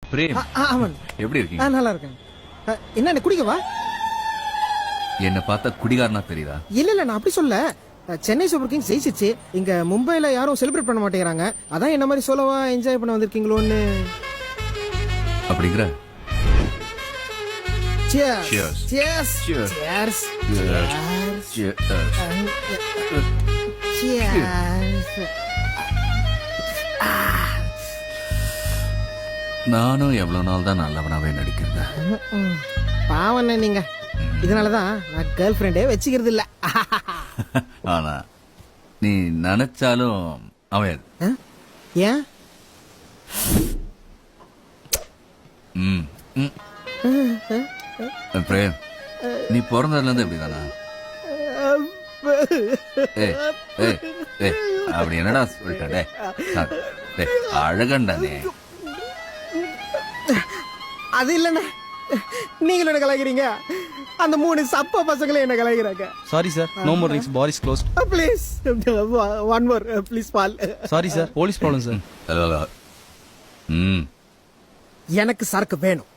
Frame ஆமாம். எப்படி இருக்கீங்க? நல்லா இருக்கேன். என்ன குடிக்கவா? என்ன பார்த்தா குடிகாரனா தெரியுதா? இல்ல நான் அப்படி சொல்ல. சென்னை சூப்பர் கிங்ஸ் ஜெயிச்சிச்சு. இங்க மும்பைல யாரும் செலிப்ரேட் பண்ண மாட்டேங்கிறாங்க. அதான் என்ன மாதிரி சோலோவா என்ஜாய் பண்ண வந்திருக்கீங்களோன்னு. அப்படிங்கிற Cheers. Cheers. Cheers. Cheers. Cheers. Cheers. Cheers. நானும் எவ்வளவு நாள் தான் நல்லவனாவே நடிக்கிறேன். பாவம் நீங்க. இதனாலதான் நான் கேர்ள் ஃப்ரெண்டே வச்சுக்கிறது இல்ல. ஆனா நீ நினைச்சாலும் அவன் ஏன்? பிரேம் நீ பிறந்ததுல இருந்து எப்படிதானா? அப்படி என்னடா சொல்லிட்டே அழகண்டா நீ. அது இல்லண்ணே, நீங்களும் என்ன கலாய்க்கிறீங்க. அந்த 3 சப்ப பசங்களும் என்ன கலாய்க்கிறாங்க. Sorry sir, no more drinks, bar is closed. Please, one more, please, Paul. Sorry sir, police problem sir. எனக்கு சரக்கு வேணும்.